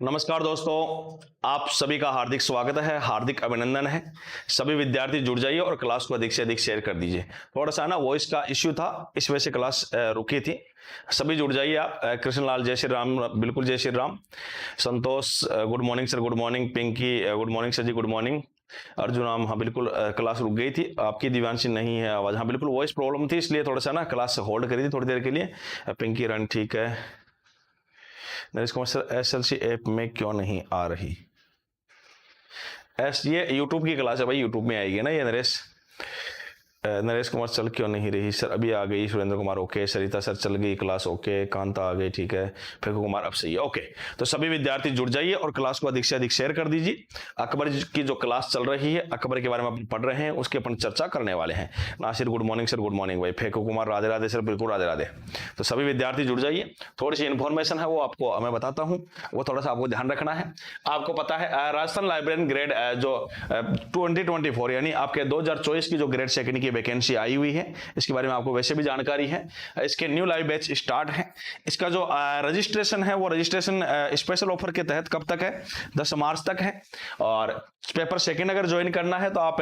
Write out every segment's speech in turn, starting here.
नमस्कार दोस्तों, आप सभी का हार्दिक स्वागत है, हार्दिक अभिनंदन है। सभी विद्यार्थी जुड़ जाइए और क्लास को अधिक से अधिक शेयर कर दीजिए। थोड़ा सा ना वॉइस का इश्यू था, इस वजह से क्लास रुकी थी। सभी जुड़ जाइए आप। कृष्णलाल जय श्री राम, बिल्कुल जय Shri Ram. Santosh good morning sir, good morning. Pinky good morning sir ji, good morning. Arjun Ram, हाँ बिल्कुल क्लास रुक गई थी आपकी। दिव्यांशी नहीं है आवाज, हाँ बिल्कुल वॉइस प्रॉब्लम थी, इसलिए थोड़ा सा ना क्लास होल्ड करी थी थोड़ी देर के लिए। पिंकी रन ठीक है। Naresh Kumar sir, SLC app में क्यों नहीं आ रही? ये यूट्यूब की क्लास है भाई, यूट्यूब में आएगी ना ये नरेश कुमार चल क्यों नहीं रही? सर अभी आ गई। सुरेंद्र कुमार ओके। सरिता सर चल गई क्लास ओके। कांता आ गई ठीक है। फेंकू कुमार अब सही है ओके। तो सभी विद्यार्थी जुड़ जाइए और क्लास को अधिक से अधिक शेयर कर दीजिए। अकबर की जो क्लास चल रही है, अकबर के बारे में अपन पढ़ रहे हैं, उसकी अपन चर्चा करने वाले हैं। Nasir good morning sir, good morning भाई। फेंकू कुमार राधे राधे सर, बिल्कुल राधे राधे। तो सभी विद्यार्थी जुड़ जाइए। थोड़ी सी इन्फॉर्मेशन है वो आपको मैं बताता हूँ, वो थोड़ा सा आपको ध्यान रखना है। आपको पता है राजस्थान लाइब्रेरियन ग्रेड जो 2024 यानी आपके 2024 की जो ग्रेड सेकंड की वैकेंसी आई हुई है, इसके बारे में आपको वैसे भी जानकारी है। इसके न्यू लाइव बैच स्टार्ट है। इसका जो रजिस्ट्रेशन है वो रजिस्ट्रेशन स्पेशल ऑफर के तहत कब तक है? 10 मार्च तक है। और पेपर सेकंड अगर ज्वाइन करना है तो आप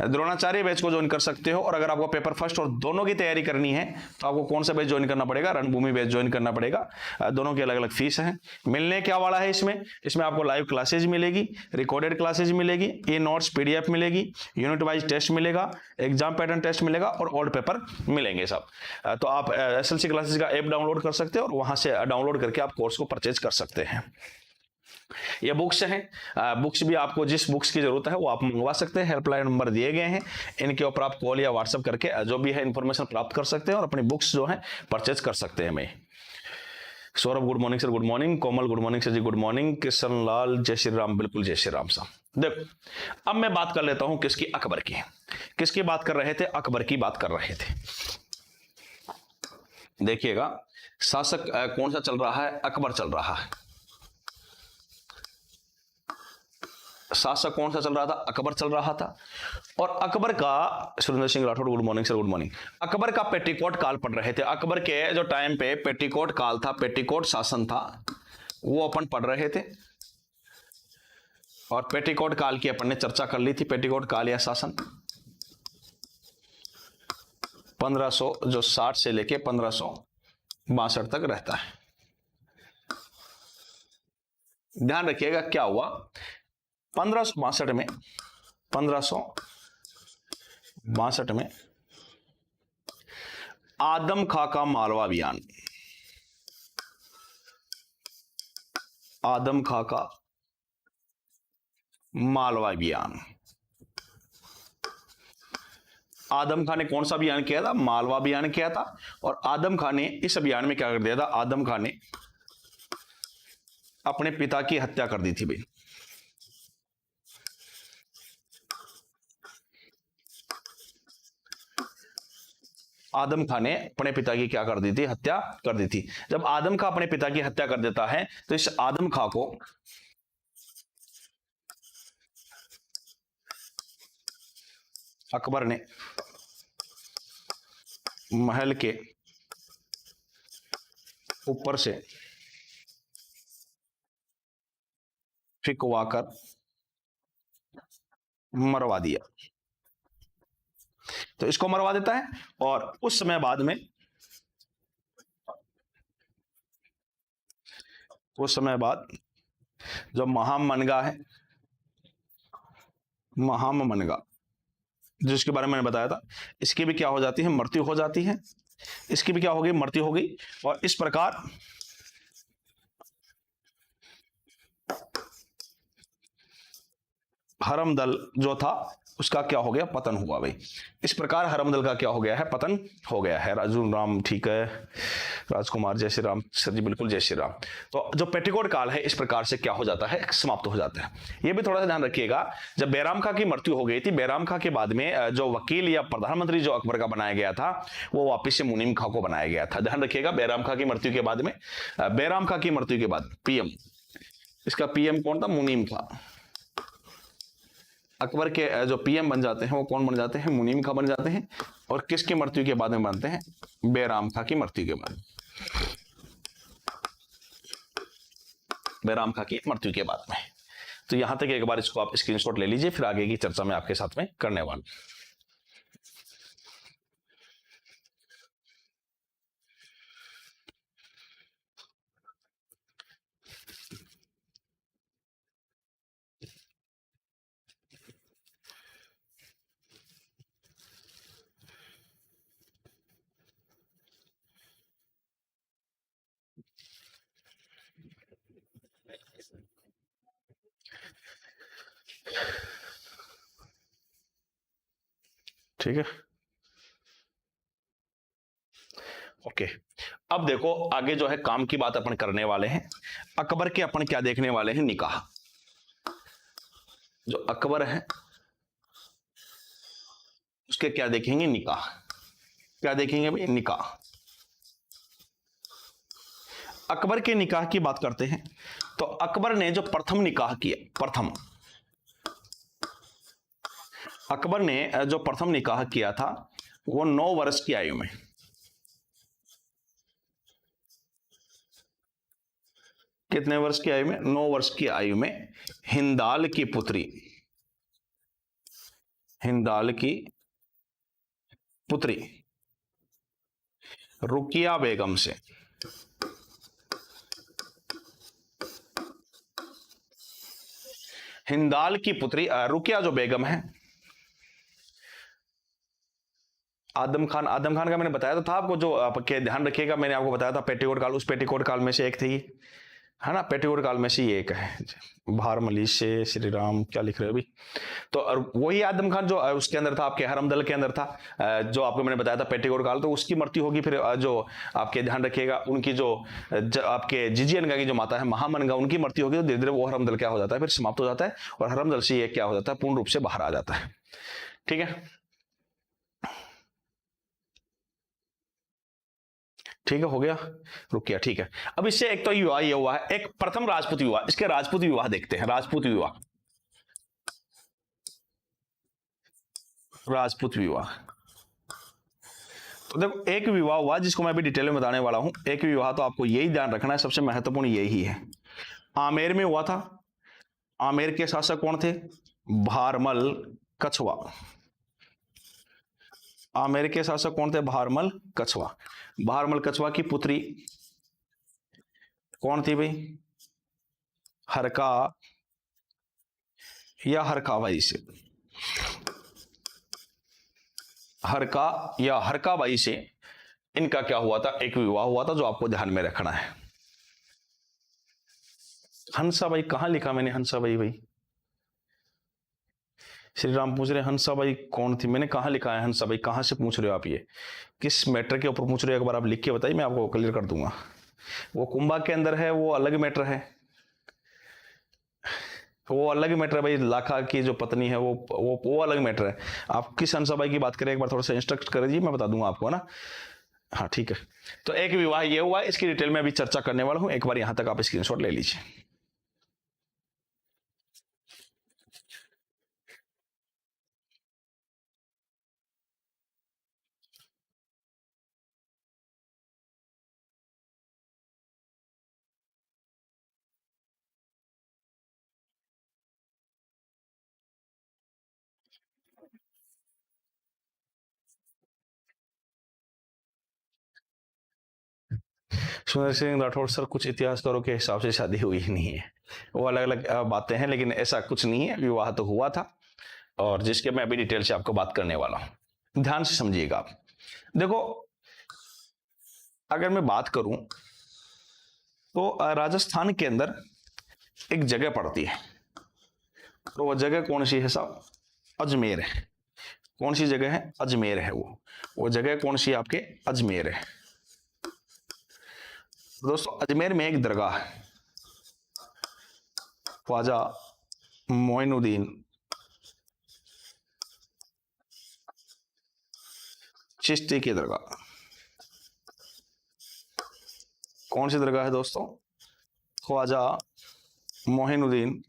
द्रोणाचार्य बैच को ज्वाइन कर सकते हो। और अगर आपको पेपर फर्स्ट और दोनों की तैयारी करनी है तो आपको कौन सा बैच ज्वाइन करना पड़ेगा? रणभूमि बैच ज्वाइन करना पड़ेगा। दोनों की अलग अलग फीस है। मिलने क्या वाला है इसमें आपको लाइव क्लासेज मिलेगी, रिकॉर्डेड क्लासेज मिलेगी, ये नोट्स पीडीएफ मिलेगी, यूनिट वाइज टेस्ट मिलेगा, एग्जाम पैटर्न टेस्ट मिलेगा और ओल्ड पेपर मिलेंगे सब। तो आप एसएलसी क्लासेस का ऐप डाउनलोड कर सकते हो और वहां से डाउनलोड करके आप कोर्स को परचेज कर सकते हैं। ये बुक्स हैं, बुक्स भी आपको जिस बुक्स की जरूरत है वो आप मंगवा सकते हैं। हेल्पलाइन नंबर दिए गए हैं, इनके ऊपर आप कॉल या व्हाट्सएप करके जो भी है इंफॉर्मेशन प्राप्त कर सकते हैं और अपनी बुक्स जो है परचेज कर सकते हैं। मैं Saurabh good morning sir, good morning. Komal good morning sir ji, good morning. Krishna Lal जय श्री राम, बिल्कुल जय श्री राम साहब। देखो अब मैं बात कर लेता हूं किसकी? अकबर की। किसकी बात कर रहे थे? अकबर की बात कर रहे थे। देखिएगा शासक कौन सा चल रहा है? अकबर चल रहा है। शासक कौन सा चल रहा था? अकबर चल रहा था। और अकबर का, Surendra Singh Rathore good morning sir, good morning. Akbar का पेटीकोट काल पढ़ रहे थे। अकबर के जो टाइम पे पेटीकोट काल था, पेटीकोट शासन था, वो अपन पढ़ रहे थे। और पेटीकोट काल की अपन ने चर्चा कर ली थी। पेटीकोट काल या शासन 1560 से लेके 1562 तक रहता है। ध्यान रखिएगा क्या हुआ 1562 में आदम खां का मालवा अभियान। आदम खां का मालवा अभियान। आदम खां ने कौन सा अभियान किया था? मालवा अभियान किया था। और आदम खां ने इस अभियान में क्या कर दिया था? आदम खां ने अपने पिता की हत्या कर दी थी भाई। आदम खां ने अपने पिता की क्या कर दी थी? हत्या कर दी थी। जब आदम खां अपने पिता की हत्या कर देता है तो इस आदम खां को अकबर ने महल के ऊपर से फिकवाकर मरवा दिया। तो इसको मरवा देता है। और उस समय बाद में जो महामनगा है, महामनगा जिसके बारे में मैंने बताया था, इसकी भी क्या हो जाती है? मृत्यु हो जाती है। इसकी भी क्या हो गई? मृत्यु हो गई। और इस प्रकार हरमदल जो था उसका क्या हो गया? पतन हुआ भाई। इस प्रकार हरमदल का क्या हो गया है? पतन हो गया है। अर्जुन राम ठीक है। राजकुमार जय श्री राम सर जी, बिल्कुल जय श्री राम। तो जो पेटीकोट काल है इस प्रकार से क्या हो जाता है? समाप्त हो जाता है। ये भी थोड़ा सा ध्यान रखिएगा। जब बैराम खां की मृत्यु हो गई थी, बैराम खां के बाद में जो वकील या प्रधानमंत्री जो अकबर का बनाया गया था वो वापिस से मुनीम खां को बनाया गया था। ध्यान रखिएगा बैराम खां की मृत्यु के बाद में, बैराम खां की मृत्यु के बाद पीएम, इसका पीएम कौन था? मुनीम खां। अकबर के जो पीएम बन जाते हैं वो कौन बन जाते हैं? मुनीम खां बन जाते हैं। और किसकी मृत्यु के बाद में बनते हैं? बैराम खां की मृत्यु के बाद। बैराम खां की मृत्यु के बाद में। तो यहां तक एक बार इसको आप स्क्रीनशॉट ले लीजिए, फिर आगे की चर्चा मैं आपके साथ में करने वाला हूं। ठीक है, ओके। अब देखो आगे जो है काम की बात अपन करने वाले हैं। अकबर के अपन क्या देखने वाले हैं, निकाह। जो अकबर है उसके क्या देखेंगे, निकाह। क्या देखेंगे भाई, निकाह। अकबर के निकाह की बात करते हैं तो अकबर ने जो प्रथम निकाह किया, अकबर ने जो प्रथम निकाह किया था वो 9 वर्ष की आयु में। कितने वर्ष की आयु में, 9 वर्ष की आयु में हिंदाल की पुत्री, हिंदाल की पुत्री रुकिया बेगम से हिंदाल की पुत्री रुकिया जो बेगम है, आदम खान का मैंने बताया तो था आपको, जो आपके ध्यान रखिएगा, मैंने आपको बताया था पेटीकोट काल, उस पेटीकोट काल में से एक थी, है ना, पेटीकोट काल में से ये एक है। भारमली से श्री राम क्या लिख रहे हो अभी, तो वही आदम खान जो उसके अंदर था, आपके हरमदल के अंदर था, जो आपको मैंने बताया था पेटीकोट काल, तो उसकी मृत्यु होगी। फिर जो आपके ध्यान रखिएगा उनकी जो आपके जिजियनगा की जो माता है महामनगा, उनकी मृत्यु होगी, तो धीरे धीरे वो हरमदल क्या हो जाता है, फिर समाप्त हो जाता है, और हरमदल से ये क्या हो जाता है, पूर्ण रूप से बाहर आ जाता है। ठीक है, ठीक है, हो गया, रुकिया, ठीक है। अब इससे एक तो विवाह ये हुआ है, एक प्रथम राजपूत विवाह, इसके राजपूत विवाह देखते हैं। राजपूत विवाह, राजपूत विवाह। तो देखो एक विवाह हुआ जिसको मैं अभी डिटेल में बताने वाला हूं। एक विवाह तो आपको यही ध्यान रखना है, सबसे महत्वपूर्ण यही है, आमेर में हुआ था। आमेर के शासक कौन थे, भारमल कछवा। आमेर के शासक कौन थे, भारमल कछवा। भारमल कछवा की पुत्री कौन थी भाई, हरका या हरकाबाई से, हरका या हरकाबाई से इनका क्या हुआ था, एक विवाह हुआ था, जो आपको ध्यान में रखना है। हंसाबाई कहां लिखा मैंने, हंसाबाई भाई, श्री राम पूछ रहे हंसाबाई कौन थी, मैंने कहां लिखा है हंसाबाई, कहां से पूछ रहे हो आप, ये किस मैटर के ऊपर पूछ रहे हो, एक बार आप लिख के बताइए, मैं आपको क्लियर कर दूंगा। वो कुंभा के अंदर है, वो अलग मैटर है, वो अलग मैटर है भाई। लाखा की जो पत्नी है वो अलग मैटर है। आप किस हंसाबाई की बात करें, एक बार थोड़ा सा इंस्ट्रक्ट कर दीजिए, मैं बता दूंगा आपको ना। हाँ ठीक है, तो एक विवाह ये हुआ, इसकी डिटेल में अभी चर्चा करने वाला हूं, एक बार यहां तक आप स्क्रीनशॉट ले लीजिए। सुंदर सिंह राठौर सर, कुछ इतिहासकारों के हिसाब से शादी हुई ही नहीं है, वो अलग अलग बातें हैं, लेकिन ऐसा कुछ नहीं है, विवाह तो हुआ था, और जिसके मैं अभी डिटेल से आपको बात करने वाला हूं। ध्यान से समझिएगा आप। देखो अगर मैं बात करूं तो राजस्थान के अंदर एक जगह पड़ती है, तो वह जगह कौन सी है साहब, अजमेर है। कौन सी जगह है, अजमेर है। वो जगह कौन सी है आपके, अजमेर है। दोस्तों अजमेर में एक दरगाह है, ख्वाजा मोइनुद्दीन चिश्ती की दरगाह। कौन सी दरगाह है दोस्तों, ख्वाजा मोइनुद्दीन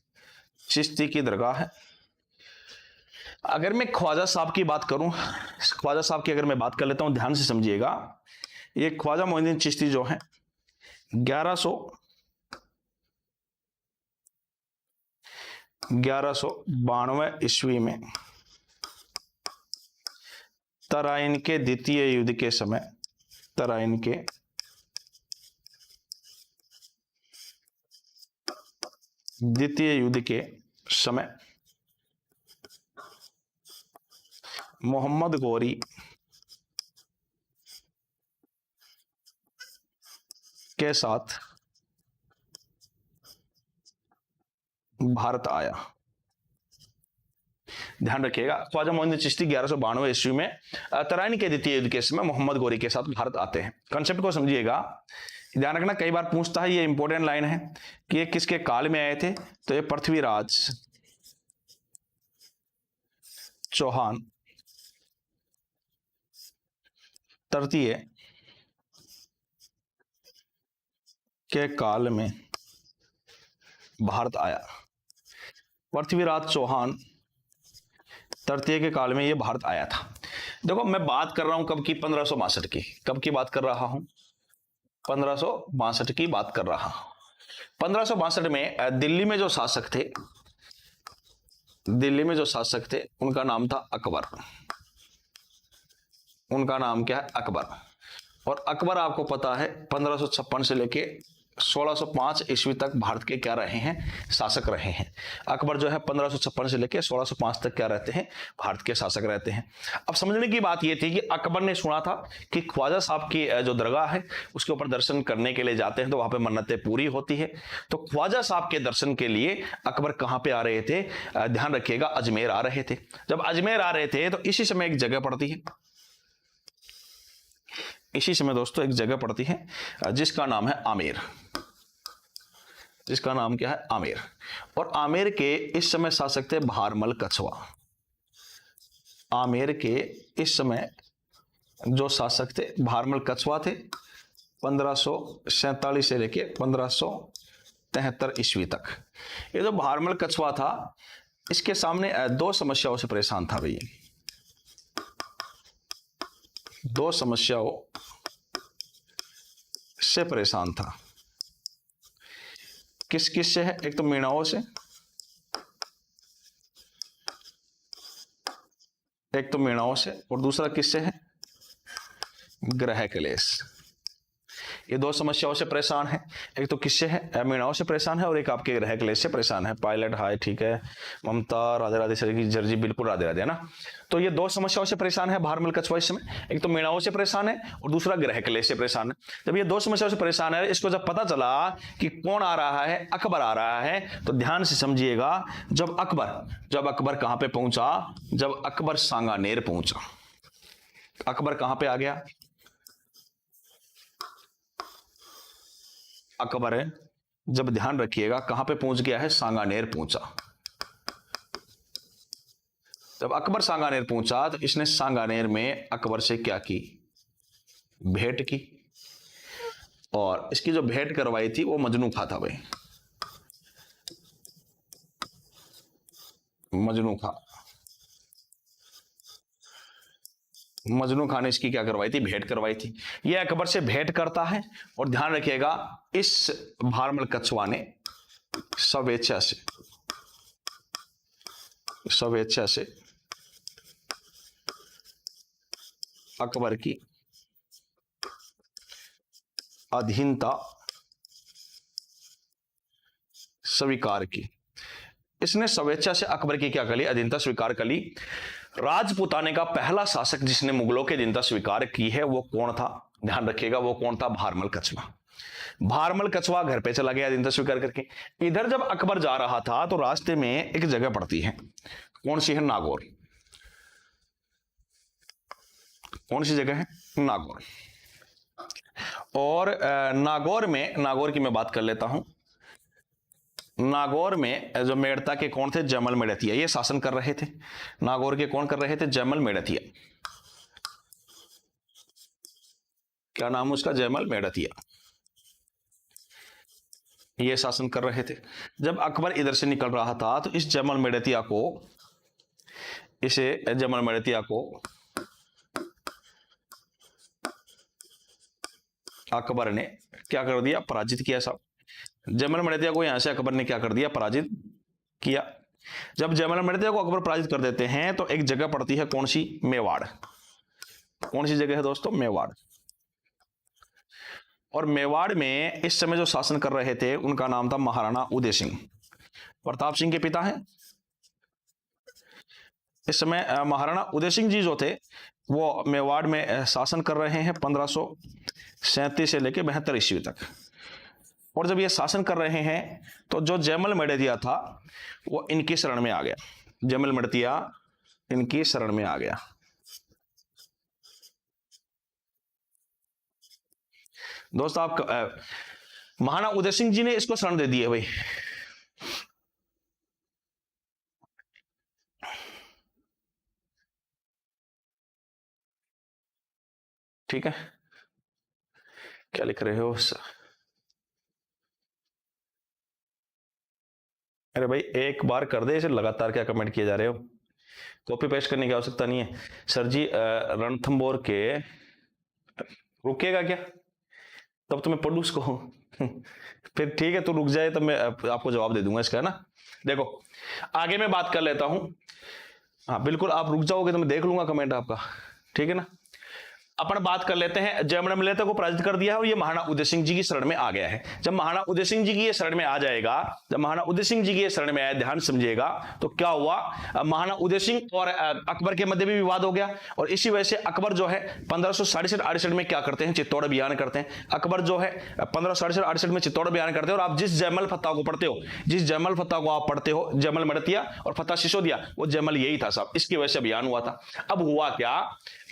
चिश्ती की दरगाह है। अगर मैं ख्वाजा साहब की बात करूं, ख्वाजा साहब की अगर मैं बात कर लेता हूं, ध्यान से समझिएगा, ये ख्वाजा मोइनुद्दीन चिश्ती जो है 1100 1192 ईस्वी में तराइन के द्वितीय युद्ध के समय, तराइन के द्वितीय युद्ध के समय मोहम्मद गौरी के साथ भारत आया। ध्यान रखिएगा, ख्वाजा मोइनुद्दीन चिश्ती 1192 ईस्वी में तराइन के द्वितीय युद्ध के समय मोहम्मद गौरी के साथ भारत आते हैं। कंसेप्ट को समझिएगा, ध्यान रखना, कई बार पूछता है, ये इंपॉर्टेंट लाइन है कि ये किसके काल में आए थे, तो ये पृथ्वीराज चौहान तृतीय के काल में भारत आया। पृथ्वीराज चौहान तृतीय के काल में ये भारत आया था। देखो मैं बात कर रहा हूं कब की, 1562 की। कब की बात कर रहा हूं? 1562 की बात कर रहा हूं। 1562 में दिल्ली में जो शासक थे, दिल्ली में जो शासक थे उनका नाम था अकबर। उनका नाम क्या है? अकबर। और अकबर आपको पता है 1556 से लेके 1605 ईस्वी तक भारत के क्या रहे हैं? शासक रहे हैं। अकबर जो है 1556 से लेके 1605 तक क्या रहते हैं? भारत के शासक रहते हैं। अब समझने की बात यह थी कि अकबर ने सुना था कि ख्वाजा साहब की जो दरगाह है उसके ऊपर दर्शन करने के लिए जाते हैं तो वहां पे मन्नतें पूरी होती है। तो ख्वाजा साहब के दर्शन के लिए अकबर कहां पे आ रहे थे? ध्यान रखिएगा, अजमेर आ रहे थे। जब अजमेर आ रहे थे तो इसी समय एक जगह पड़ती है, इसी समय दोस्तों एक जगह पड़ती है जिसका नाम है आमेर। जिसका नाम क्या है? आमेर। और आमेर के इस समय शासक थे भारमल कछवा। आमेर के इस समय जो शासक थे भारमल कछवा थे, 1547 से लेके 1573 ईस्वी तक। ये जो भारमल कछवा था, इसके सामने दो समस्याओं से परेशान था भाई, दो समस्याओं से परेशान था। किस किस से है? एक तो मीणाओं से, एक तो मीणाओं से, और दूसरा किससे है? ग्रह क्लेश। ये दो समस्याओं से परेशान है। एक तो किससे है? मीणाओं से परेशान है, और एक आपके ग्रह क्लेश से परेशान है। पायलट हाय, ठीक है, ममता राधे राधे सर की जर्जी बिल्कुल राधे राधे, है ना। तो ये दो समस्याओं से परेशान है भारमल कछवा इस समय। एक तो मीणाओं से परेशान है और दूसरा ग्रह क्लेश से परेशान है। जब ये दो समस्याओं से परेशान है, इसको जब पता चला कि कौन आ रहा है? अकबर आ रहा है, तो ध्यान से समझिएगा, जब अकबर कहां पे पहुंचा? जब अकबर सांगानेर पहुंचा। अकबर कहां पे आ गया? अकबर है, जब ध्यान रखिएगा कहां पे पहुंच गया है? सांगानेर पहुंचा। जब अकबर सांगानेर पहुंचा तो इसने सांगानेर में अकबर से क्या की? भेंट की। और इसकी जो भेंट करवाई थी वो मजनू खा था भाई, मजनू खा। मजनू खान ने इसकी क्या करवाई थी? भेंट करवाई थी। ये अकबर से भेंट करता है, और ध्यान रखिएगा इस भारमल कछवा ने स्वेच्छा से अकबर की अधीनता स्वीकार की। इसने स्वेच्छा से अकबर की क्या कर ली? अधीनता स्वीकार कर ली। राजपूताने का पहला शासक जिसने मुगलों की अधीनता स्वीकार की है वो कौन था? ध्यान रखिएगा, वो कौन था? भारमल कछवा। भारमल कछवा घर पे चला गया अधीनता स्वीकार करके। इधर जब अकबर जा रहा था तो रास्ते में एक जगह पड़ती है, कौन सी है? नागौर। कौन सी जगह है? नागौर। और नागौर की मैं बात कर लेता हूं। नागौर में जो मेड़ता के कौन थे? जयमल मेड़तिया, ये शासन कर रहे थे। नागौर के कौन कर रहे थे? जयमल मेड़तिया। क्या नाम है उसका? जयमल मेड़तिया। ये शासन कर रहे थे। जब अकबर इधर से निकल रहा था तो इस जयमल मेड़तिया को अकबर ने क्या कर दिया? पराजित किया। साहब जयमल मेड़तिया को यहां से अकबर ने क्या कर दिया? पराजित किया। जब जयमल मृत्या को अकबर पराजित कर देते हैं तो एक जगह पड़ती है, कौन सी? मेवाड़। कौन सी जगह है दोस्तों? मेवाड़। और मेवाड़ में इस समय जो शासन कर रहे थे उनका नाम था महाराणा उदय सिंह, प्रताप सिंह के पिता हैं। इस समय महाराणा उदय सिंह जी जो थे वो मेवाड़ में शासन कर रहे हैं 1537 से लेकर 72 ईस्वी तक। और जब ये शासन कर रहे हैं तो जो जयमल मड़तिया था वो इनकी शरण में आ गया। जयमल मड़तिया इनकी शरण में आ गया। दोस्त आप महाराणा उदय सिंह जी ने इसको शरण दे दी है भाई। ठीक है, क्या लिख रहे हो? अरे भाई एक बार कर दे इसे, लगातार क्या कमेंट किए जा रहे हो? कॉपी पेस्ट करने की आवश्यकता नहीं है। सर जी रणथंबोर के, रुकेगा क्या? तब तो मैं पढ़ू उसको। फिर ठीक है, तो रुक जाए तब मैं आपको जवाब दे दूंगा इसका, है ना। देखो आगे मैं बात कर लेता हूं। हाँ बिल्कुल, आप रुक जाओगे तो मैं देख लूंगा कमेंट आपका, ठीक है ना। अपन बात कर लेते हैं, जयमल मृत्या को पराजित कर दिया है और ये महाराणा उदय सिंह जी की शरण में आ गया है। जब महाराणा उदय सिंह जी की ये शरण में आ जाएगा, जब महाराणा उदय सिंह जी की ये शरण में आया, ध्यान समझिएगा, तो क्या हुआ? महाराणा उदय सिंह और अकबर के मध्य भी विवाद हो गया। और इसी वजह से अकबर जो है 1567-68 में क्या करते हैं? चित्तौड़ अभियान करते हैं। अकबर जो है 1567-68 में चित्तौड़ अभियान करते हैं। और आप जिस जयमल फतह को पढ़ते हो, जिस जयमल फतह को आप पढ़ते हो, जयमल मड़तिया और फतह सिसोदिया, वो जयमल यही था साहब, इसकी वजह से अभियान हुआ था। अब हुआ क्या,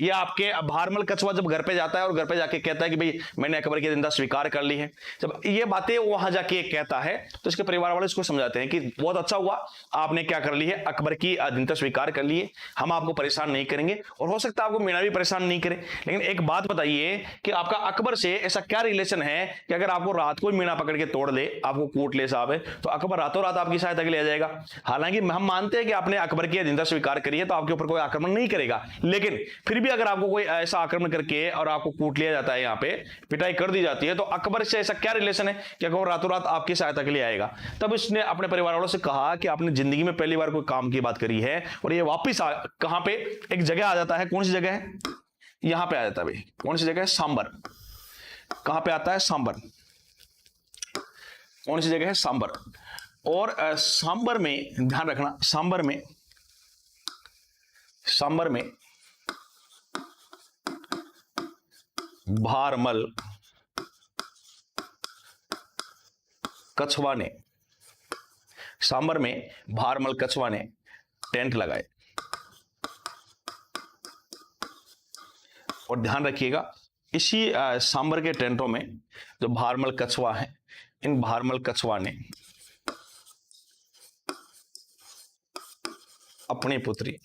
ये आपके भारमल कछुआ जब घर पे जाता है और घर पे जाके कहता है कि भाई मैंने अकबर की जिंदा स्वीकार कर ली है, जब ये बातें वहां जाके कहता है तो इसके परिवार वाले इसको समझाते हैं कि बहुत अच्छा हुआ आपने क्या कर ली है, अकबर की जिंदा स्वीकार कर ली है, हम आपको परेशान नहीं करेंगे। और हो सकता है आपको मीणा भी परेशान नहीं करे, लेकिन एक बात बताइए कि आपका अकबर से ऐसा क्या रिलेशन है कि अगर आपको रात को मीणा पकड़ के तोड़ ले, आपको कूट ले साहब, तो अकबर रातों रात आपकी सहायता के लिए आ जाएगा। हालांकि हम मानते हैं कि आपने अकबर की जिंदा स्वीकार करी है तो आपके ऊपर कोई आक्रमण नहीं करेगा, लेकिन फिर भी अगर आपको कोई ऐसा आक्रमण करके और आपको कूट लिया जाता है, यहाँ पे पिटाई कर दी जाती है, तो अकबर से ऐसा क्या रिलेशन है कि अकबर रातों रात आपकी सहायता के लिए आएगा। तब इसने अपने परिवार वालों से कहा कि आपने जिंदगी में पहली बार कोई काम की बात करी है और ये वापिस कहां पे एक जगह आ जाता है। कौन सी जगह है? यहां पे आ जाता है भाई। कौन सी जगह है? सांबर। कहां पे आता है? सांबर। कौन सी जगह है? सांबर। और सांबर में ध्यान रखना, सांबर में भारमल कछवा ने, सांबर में भारमल कछवा ने टेंट लगाए। और ध्यान रखिएगा, इसी सांबर के टेंटों में जो भारमल कछवा है, इन भारमल कछवा ने अपनी पुत्री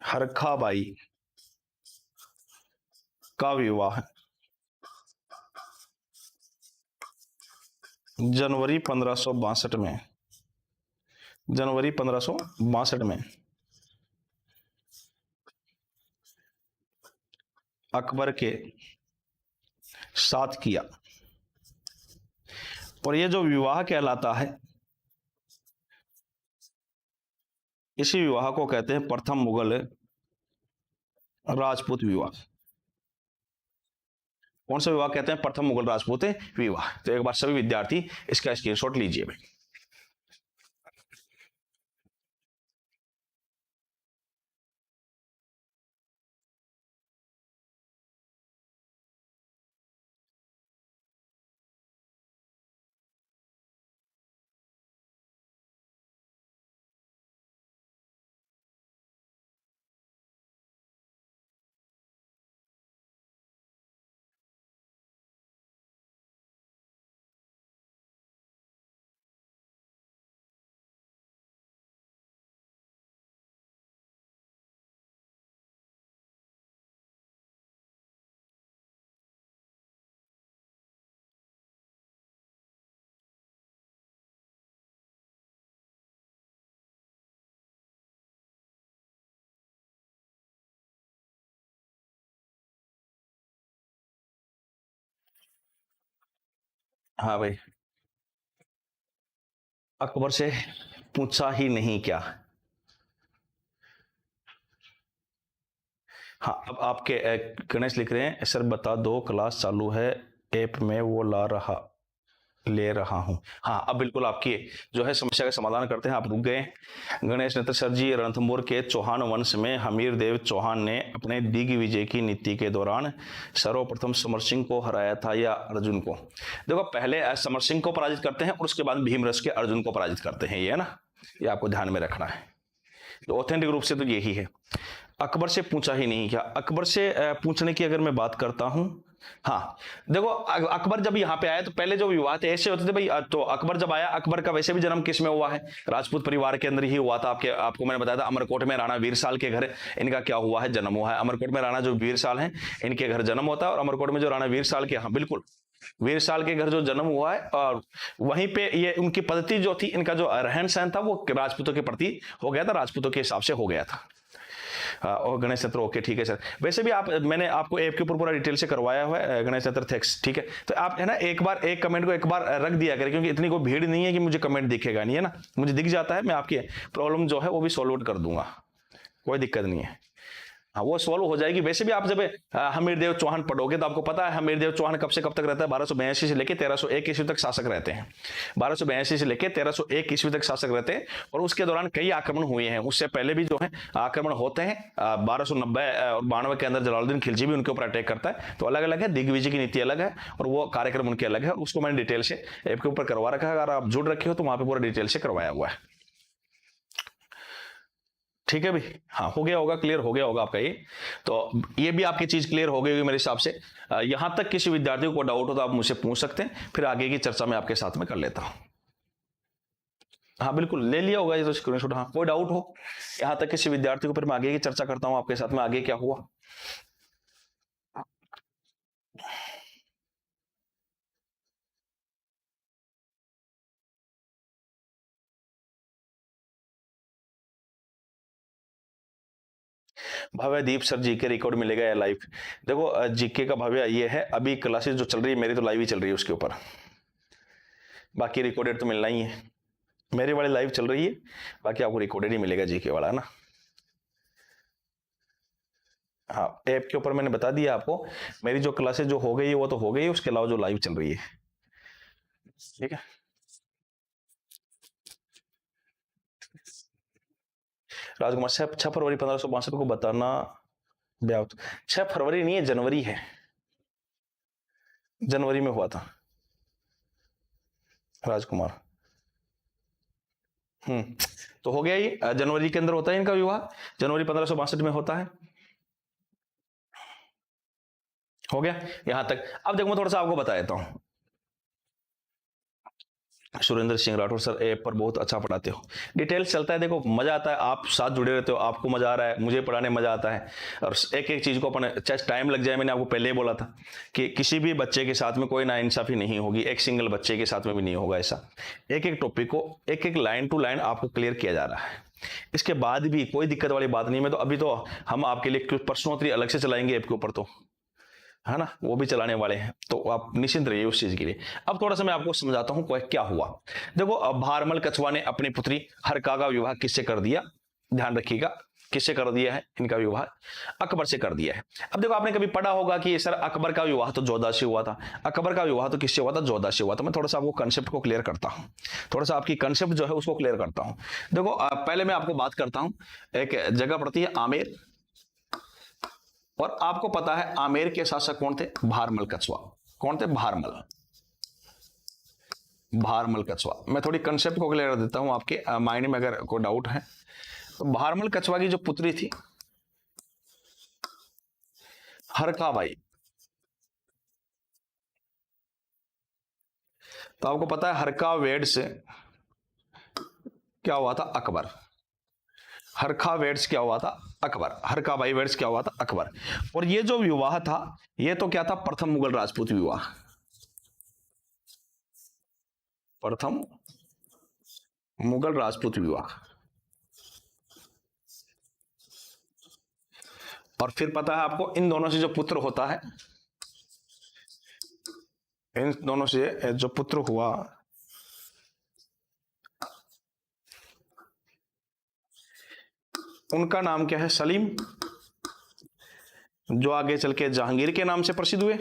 हरखाबाई का विवाह जनवरी 1562 में, जनवरी 1562 में अकबर के साथ किया। और यह जो विवाह कहलाता है, इसी विवाह को कहते हैं प्रथम मुगल राजपूत विवाह। कौन सा विवाह कहते हैं? प्रथम मुगल राजपूत विवाह। तो एक बार सभी विद्यार्थी इसका स्क्रीनशॉट लीजिए भाई। हाँ भाई, अकबर से पूछा ही नहीं क्या? हाँ, अब आपके गणेश लिख रहे हैं, सर बता दो क्लास चालू है ऐप में, वो ले रहा हूं। हाँ, अब बिल्कुल आपकी जो है समस्या का समाधान करते हैं। आप रुक गए। गणेश ने तो सर जी, रणथंभौर के चौहान वंश में हमीर देव चौहान ने अपने दिग्विजय की नीति के दौरान सर्वप्रथम समर सिंह को हराया था या अर्जुन को? देखो, पहले समर सिंह को पराजित करते हैं और उसके बाद भीमरस के अर्जुन को पराजित करते हैं, ये है ना, ये आपको ध्यान में रखना है। तो ऑथेंटिक रूप से तो यही है। अकबर से पूछा ही नहीं क्या? अकबर से पूछने की अगर मैं बात करता हूं, हाँ देखो, अकबर जब यहाँ पे आया तो पहले जो विवाह थे ऐसे होते थे भाई। तो अकबर जब आया, अकबर का वैसे भी जन्म किस में हुआ है? राजपूत परिवार के अंदर ही हुआ था। आपको मैंने बताया था, अमरकोट में राणा वीरसाल के घर इनका क्या हुआ है? जन्म हुआ है। अमरकोट में राणा जो वीरसाल है, इनके घर जन्म होता है। और अमरकोट में जो राणा वीरसाल के, हाँ बिल्कुल, वीरसाल के घर जो जन्म हुआ है, और वहीं पे ये उनकी पद्धति जो थी, इनका जो रहन सहन था वो राजपूतों के प्रति हो गया था, राजपूतों के हिसाब से हो गया था। और गणेश चतुर, ओके ठीक है सर। वैसे भी मैंने आपको ऐप के ऊपर पूरा डिटेल से करवाया हुआ है गणेश चतुर, थैंक्स, ठीक है। तो आप है ना, एक बार एक कमेंट को एक बार रख दिया करें, क्योंकि इतनी कोई भीड़ नहीं है कि मुझे कमेंट दिखेगा नहीं, है ना। मुझे दिख जाता है, मैं आपकी प्रॉब्लम जो है वो भी सॉल्व आउट कर दूंगा, कोई दिक्कत नहीं है। हाँ, वो सॉल्व हो जाएगी। वैसे भी आप जब हमीर देव चौहान पढ़ोगे तो आपको पता है हमीर देव चौहान कब से कब तक रहता है? 1282 से लेकर 1301 ईस्वी तक शासक रहते हैं। 1282 से लेकर 1301 ईस्वी तक शासक रहते हैं, और उसके दौरान कई आक्रमण हुए हैं। उससे पहले भी जो है आक्रमण होते हैं। 1290 और 92 के अंदर जलालुद्दीन खिलजी भी उनके ऊपर अटैक करता है। तो अलग अलग है, दिग्विजय की नीति अलग है और वो कार्यक्रम उनके अलग है। उसको मैंने डिटेल से ऐप के ऊपर करवा रखा है, अगर आप जुड़ रखे हो तो वहां पर पूरा डिटेल से करवाया हुआ है, ठीक है भाई। हाँ, हो गया होगा, क्लियर हो गया होगा आपका ये। तो ये भी आपकी चीज क्लियर हो गई होगी मेरे हिसाब से। यहां तक किसी विद्यार्थी को डाउट हो तो आप मुझसे पूछ सकते हैं, फिर आगे की चर्चा मैं आपके साथ में कर लेता हूं। हाँ बिल्कुल, ले लिया होगा ये तो स्क्रीनशॉट। हाँ, कोई डाउट हो यहां तक किसी विद्यार्थी को, फिर मैं आगे की चर्चा करता हूं आपके साथ में, आगे क्या हुआ। भव्य दीप सर, जीके रिकॉर्ड मिलेगा या लाइव? देखो, जीके का भव्य ये है, अभी क्लासेस जो चल रही है मेरी तो लाइव ही चल रही है उसके ऊपर, बाकी रिकॉर्डेड तो मिलना ही है। मेरी वाली लाइव चल रही है, बाकी आपको रिकॉर्डेड ही मिलेगा जीके वाला, है ना। हाँ, ऐप के ऊपर मैंने बता दिया आपको, मेरी जो क्लासेस जो हो गई है वो तो हो गई है, उसके अलावा जो लाइव चल रही है, ठीक है। राजकुमार साहब, 6 फरवरी 1562 को बताना। ब्याह 6 फरवरी नहीं है, जनवरी है, जनवरी में हुआ था राजकुमार। तो हो गया, ये जनवरी के अंदर होता है इनका विवाह, जनवरी 1562 में होता है। हो गया यहां तक। अब देखो, मैं थोड़ा सा आपको बता देता हूं। सुरेंद्र सिंह राठौर सर, ऐप पर बहुत अच्छा पढ़ाते हो, डिटेल्स चलता है, देखो मजा आता है, आप साथ जुड़े रहते हो, आपको मजा आ रहा है, मुझे पढ़ाने में मजा आता है। और एक एक चीज को अपन, चाहे टाइम लग जाए, मैंने आपको पहले ही बोला था कि किसी भी बच्चे के साथ में कोई नाइंसाफी नहीं होगी, एक सिंगल बच्चे के साथ में भी नहीं होगा ऐसा। एक एक टॉपिक को एक एक लाइन टू लाइन आपको क्लियर किया जा रहा है, इसके बाद भी कोई दिक्कत वाली बात नहीं है। तो अभी तो हम आपके लिए प्रश्नोत्तरी अलग से चलाएंगे ऐप के ऊपर, तो है ना, वो भी चलाने वाले हैं, तो आप निश्चिंत रहिए उस चीज के लिए। अब थोड़ा सा मैं आपको समझाता हूं क्या हुआ। देखो, अब भारमल कछवा ने अपनी पुत्री हरका का विवाह किससे कर दिया? ध्यान रखिएगा, किससे कर दिया है इनका विवाह? अकबर से कर दिया है। अब देखो, आपने कभी पढ़ा होगा कि सर अकबर का विवाह तो जोधा से हुआ था, अकबर का विवाह तो किससे हुआ था? जोधा से हुआ था। मैं थोड़ा सा आपको कंसेप्ट को क्लियर करता हूं, थोड़ा सा आपकी कंसेप्ट जो है उसको क्लियर करता हूं। देखो, पहले मैं आपको बात करता हूं, एक जगह पड़ती है आमेर, और आपको पता है आमेर के शासक कौन थे? भारमल कछवा। कौन थे? भारमल, भारमल कछवा। मैं थोड़ी कंसेप्ट को क्लियर कर देता हूं आपके माइंड में अगर कोई डाउट है। तो भारमल कछवा की जो पुत्री थी हरका बाई, तो आपको पता है हरका वेड से क्या हुआ था? अकबर। हरका वेड्स क्या हुआ था? अकबर। हरका बाई वेड्स क्या हुआ था? अकबर। और ये जो विवाह था, ये तो क्या था? प्रथम मुगल राजपूत विवाह, प्रथम मुगल राजपूत विवाह। और फिर पता है आपको, इन दोनों से जो पुत्र होता है, इन दोनों से जो पुत्र हुआ उनका नाम क्या है? सलीम, जो आगे चल के जहांगीर के नाम से प्रसिद्ध हुए।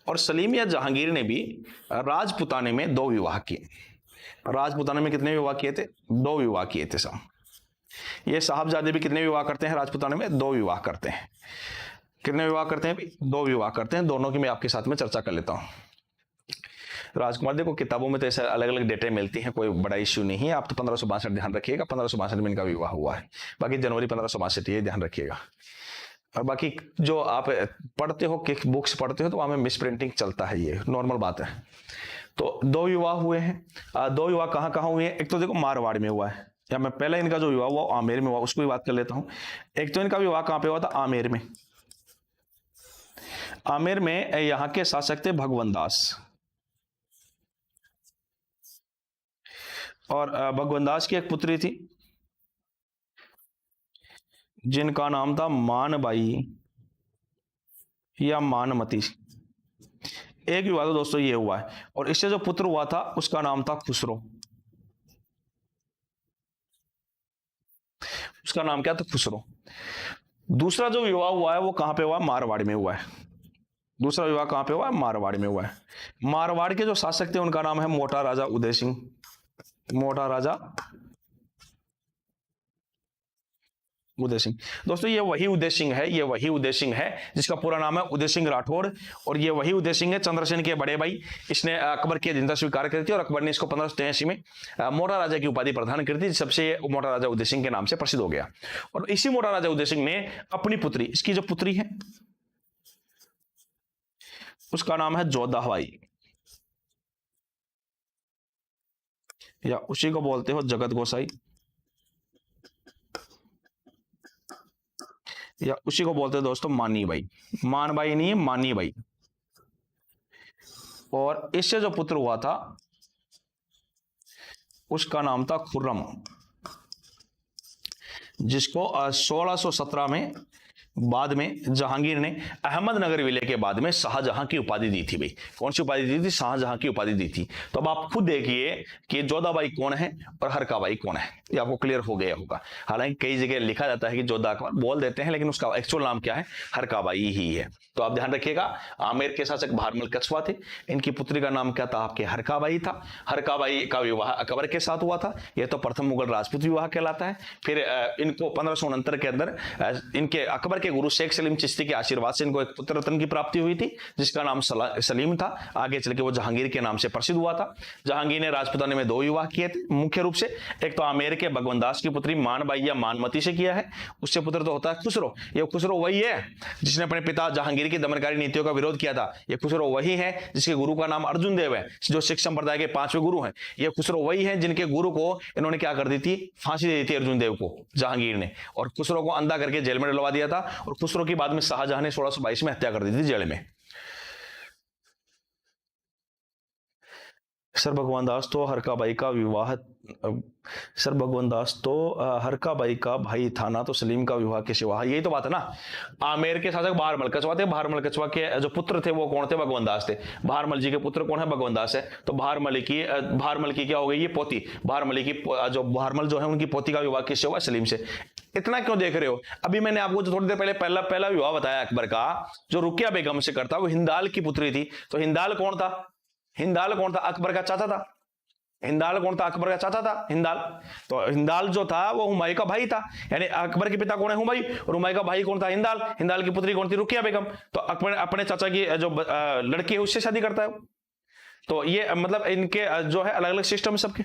और सलीम या जहांगीर ने भी राजपुताने में 2 विवाह किए। राजपुताने में कितने विवाह किए थे? 2 विवाह किए थे साहब। ये साहबजादे भी कितने विवाह करते हैं राजपुताने में? 2 विवाह करते हैं। कितने विवाह करते हैं भाई? 2 विवाह करते हैं। दोनों की मैं आपके साथ में चर्चा कर लेता हूं। राजकुमार देखो किताबों में तो ऐसे अलग अलग डेटे मिलती हैं, कोई बड़ा इश्यू नहीं है। आप तो 1562 ध्यान रखिएगा, 1562 में इनका विवाह हुआ है। बाकी जनवरी 1562 ये ध्यान रखिएगा। और बाकी जो आप पढ़ते हो, किक बुक्स पढ़ते हो, तो वहां में मिस प्रिंटिंग चलता है, ये नॉर्मल बात है। तो 2 विवाह हुए हैं। 2 विवाह कहाँ कहाँ हुए हैं? एक तो देखो मारवाड़ में हुआ है, या मैं पहले इनका जो विवाह हुआ आमेर में हुआ, उसको भी बात कर लेता हूं। एक तो इनका विवाह कहां पे हुआ था? आमेर में। आमेर में यहां के शासक थे भगवंत दास, और भगवंत दास की एक पुत्री थी जिनका नाम था मानबाई या मानमती। एक विवाह तो दोस्तों ये हुआ है, और इससे जो पुत्र हुआ था उसका नाम था खुसरो। उसका नाम क्या था? खुसरो। दूसरा जो विवाह हुआ है वो कहां पे हुआ? मारवाड़ में हुआ है। दूसरा विवाह कहां पे हुआ है? मारवाड़ में हुआ है। मारवाड़ के जो शासक थे उनका नाम है मोटा राजा उदय सिंह। मोटा राजा उदय सिंह। दोस्तों ये वही उदय सिंह है, ये वही उदय सिंह है जिसका पूरा नाम है उदय सिंह राठौड़, और ये वही उदय सिंह है चंद्रसेन के बड़े भाई। इसने अकबर की अधीनता स्वीकार करी थी, और अकबर ने इसको 1583 में मोटा राजा की उपाधि प्रदान करी थी, सबसे मोटा राजा उदय सिंह के नाम से प्रसिद्ध हो गया। और इसी मोटा राजा उदय सिंह ने अपनी पुत्री, इसकी जो पुत्री है उसका नाम है जोधाबाई, या उसी को बोलते हो जगत गोसाई, या उसी को बोलते हैं दोस्तों मानी बाई। मानबाई नहीं है, मानी बाई। और इससे जो पुत्र हुआ था उसका नाम था खुर्रम, जिसको 1617 में बाद में जहांगीर ने अहमदनगर विलय के बाद में शाहजहां की उपाधि दी थी। भाई कौन सी उपाधि दी थी? शाहजहां की उपाधि दी थी। तो अब आप खुद देखिए कि जोधाबाई कौन है और हरकाबाई कौन है, ये आपको क्लियर हो गया होगा। हालांकि कई जगह लिखा जाता है कि जोधा अकबर बोल देते हैं, लेकिन उसका एक्चुअल नाम क्या है? हरकाबाई ही है। तो आप ध्यान रखिएगा, आमेर के शासक भारमल कछवा थे, इनकी पुत्री का नाम क्या था? आपके हरकाबाई था। हरकाबाई का विवाह अकबर के साथ हुआ था। यह तो प्रथम मुगल राजपूत विवाह कहलाता है। फिर इनको 1569 के अंदर इनके अकबर के गुरु शेख सलीम चिश्ती के आशीर्वाद से इनको एक पुत्र रत्न की प्राप्ति हुई थी, जिसका नाम सलीम था। आगे चल के वो जहांगीर के नाम से प्रसिद्ध हुआ था। जहांगीर ने राजपुताने में 2 विवाह किए थे मुख्य रूप से। एक तो आमेर के भगवंत दास की पुत्री मानबाई या मानमती से किया है, उससे पुत्र तो होता है खुसरो। ये खुसरो वही है जिसने अपने पिता जहांगीर की दमनकारी नीतियों का विरोध किया था। ये खुसरो वही है जिसके गुरु का नाम अर्जुन देव है, जो सिख संप्रदाय के 5वें गुरु हैं। ये खुसरो वही है जिनके गुरु को इन्होंने क्या कर दी थी? फांसी दे दी थी अर्जुन देव को जहांगीर ने, और खुसरो को अंधा करके जेल में डलवा दिया था। और खुसरो की बाद में शाहजहां ने 1622 में हत्या कर दी थी जेल में। सर भगवान दास तो हरकाबाई का विवाह, सर भगवान दास तो हरकाबाई का भाई था ना, तो सलीम का विवाह किससे हुआ? यही तो बात है ना। आमेर के शासक भारमल कछवा थे। भारमल कछवा के जो पुत्र थे वो कौन थे? भगवंत दास थे। भारमल जी के पुत्र कौन है? भगवंत दास है। तो भारमल की क्या हो गई? ये पोती भारमली की, जो भारमल जो है उनकी पोती का विवाह किससे हुआ? सलीम से। इतना क्यों देख रहे हो? अभी मैंने आपको जो थोड़ी देर पहले पहला विवाह बताया अकबर का, जो रुकिया बेगम से करता, वो हिंदाल की पुत्री थी। तो हिंदाल कौन था? हिंदाल कौन था? अकबर का चाचा था। हिंदाल कौन था? अकबर का चाचा था हिंदाल। तो हिंदाल जो था वो हुमायूं का भाई था, यानी अकबर के पिता कौन है? हुमायूं। और हुमायूं का भाई कौन था? हिंदाल। हिंदाल की पुत्री कौन थी? रुकिया बेगम। तो अकबर अपने चाचा की जो लड़की है उससे शादी करता है। तो ये मतलब इनके जो है अलग अलग सिस्टम सबके,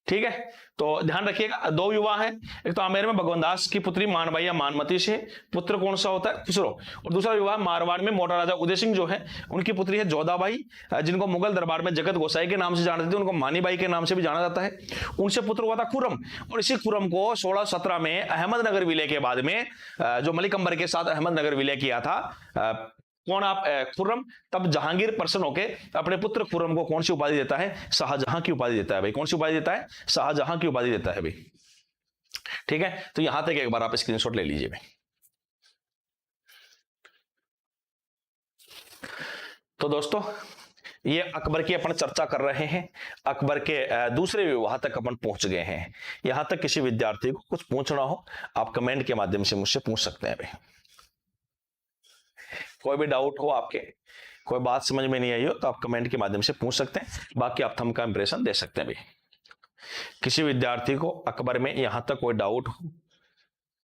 ठीक है। तो ध्यान रखिएगा, 2 विवाह है। एक तो आमेर में भगवंत दास की पुत्री मानबाई या मानमती से पुत्र कौन सा होता है? खुसरो। और दूसरा विवाह मारवाड़ में मोटा राजा उदय सिंह जो है उनकी पुत्री है जोधाबाई, जिनको मुगल दरबार में जगत गोसाई के नाम से जानते थे, उनको मानीबाई के नाम से भी जाना जाता है। उनसे पुत्र हुआ था खुर्रम। और इसी खुर्रम को 1617 में अहमदनगर विलय के बाद में जो मलिक अंबर के साथ अहमदनगर विलय किया था, कौन? आप खुर्रम। तब जहांगीर प्रसन्न होके अपने पुत्र खुर्रम को कौन सी उपाधि देता है? शाहजहां की उपाधि देता है। भाई कौन सी उपाधि देता है? शाहजहां की उपाधि देता है भाई, ठीक है। तो यहां तक एक बार आप स्क्रीनशॉट ले लीजिए भाई। तो दोस्तों ये अकबर की अपन चर्चा कर रहे हैं, अकबर के दूसरे विवाह तक अपन पहुंच गए हैं। यहां तक किसी विद्यार्थी को कुछ पूछना हो आप कमेंट के माध्यम से मुझसे पूछ सकते हैं भाई। कोई भी डाउट हो आपके, कोई बात समझ में नहीं आई हो तो आप कमेंट के माध्यम से पूछ सकते हैं, बाकी आप थंब का इंप्रेशन दे सकते हैं भाई। किसी विद्यार्थी को अकबर में यहां तक कोई डाउट हो,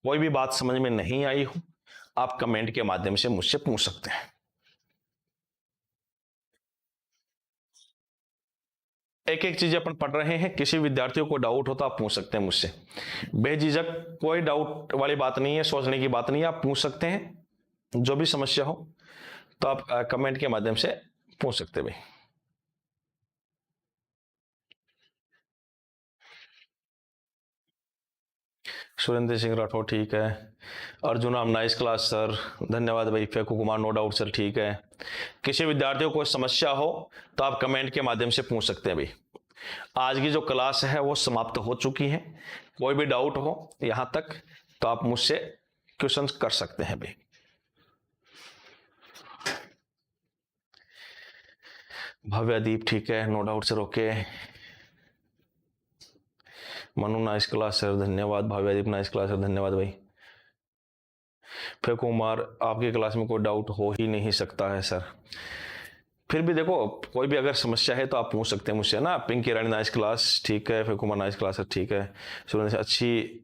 कोई भी बात समझ में नहीं आई हो, आप कमेंट के माध्यम से मुझसे पूछ सकते हैं। एक एक चीज अपन पढ़ रहे हैं, किसी विद्यार्थियों को डाउट हो तो आप पूछ सकते हैं मुझसे, बेझिझक, कोई डाउट वाली बात नहीं है, सोचने की बात नहीं है, आप पूछ सकते हैं। जो भी समस्या हो तो आप कमेंट के माध्यम से पूछ सकते हैं भाई। सुरेंद्र सिंह राठौर ठीक है। अर्जुन आम नाइस क्लास सर, धन्यवाद भाई। फेकू कुमार नो डाउट सर ठीक है। किसी विद्यार्थियों को समस्या हो तो आप कमेंट के माध्यम से पूछ सकते हैं भाई। आज की जो क्लास है वो समाप्त हो चुकी है, कोई भी डाउट हो यहां तक तो आप मुझसे क्वेश्चंस कर सकते हैं भाई। भव्यदीप ठीक है, no doubt sir okay. Manu nice class sir, धन्यवाद। भाव्यादीप नाइस क्लास सर, धन्यवाद भाई। फिर कुमार आपकी क्लास में कोई डाउट हो ही नहीं सकता है सर। फिर भी देखो, कोई भी अगर समस्या है तो आप पूछ सकते हैं मुझसे ना। पिंकी रानी नाइस क्लास ठीक है, फिर कुमार नाइस क्लास सर ठीक है। सुरेंद्र अच्छी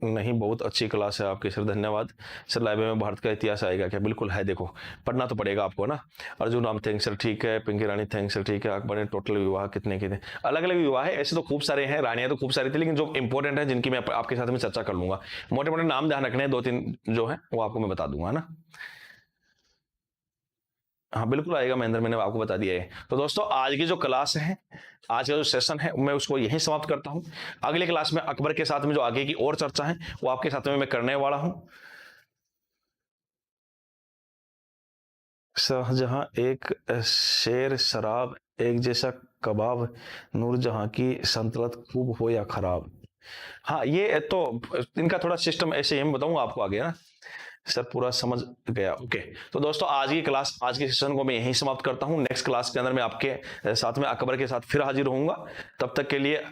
नहीं, बहुत अच्छी क्लास है आपकी सर, धन्यवाद सर। लाइब्रेरी में भारत का इतिहास आएगा क्या? बिल्कुल है, देखो पढ़ना तो पड़ेगा आपको ना। अर्जुन राम थैंक्स सर ठीक है। पिंकी रानी थैंक्स सर ठीक है। अकबर ने टोटल विवाह कितने के थे? अलग अलग विवाह है, ऐसे तो खूब सारे हैं, रानियां तो खूब सारी थी, लेकिन जो इंपॉर्टेंट है जिनकी मैं आपके साथ में चर्चा कर लूंगा। मोटे मोटे नाम ध्यान रखने हैं, 2-3 जो है वो आपको मैं बता दूंगा ना। हाँ बिल्कुल आएगा महेंद्र, मैंने आपको बता दिया है। तो दोस्तों आज की जो क्लास है, आज का जो सेशन है मैं उसको यहीं समाप्त करता हूं। अगली क्लास में अकबर के साथ में जो आगे की और चर्चा है वो आपके साथ में मैं करने वाला हूं। शाहजहां एक शेर शराब, एक जैसा कबाब, नूरजहां की संतलत खूब हो या खराब। हाँ ये तो इनका थोड़ा सिस्टम ऐसे ही मैं बताऊंगा आपको आगे ना सर, पूरा समझ गया ओके। तो दोस्तों आज की क्लास, आज के सेशन को मैं यहीं समाप्त करता हूं। नेक्स्ट क्लास के अंदर मैं आपके साथ में अकबर के साथ फिर हाजिर होऊंगा। तब तक के लिए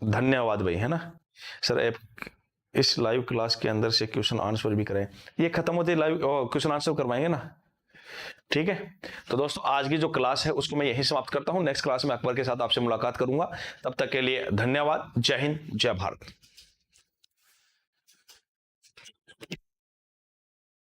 धन्यवाद भाई, है ना सर। इस लाइव क्लास के अंदर से क्वेश्चन आंसर भी करें, ये खत्म होते लाइव क्वेश्चन आंसर करवाएंगे ना, ठीक है। तो दोस्तों आज की जो क्लास है उसको मैं यहीं समाप्त करता हूं। नेक्स्ट क्लास में अकबर के साथ आपसे मुलाकात करूंगा। तब तक के लिए धन्यवाद। जय हिंद, जय भारत।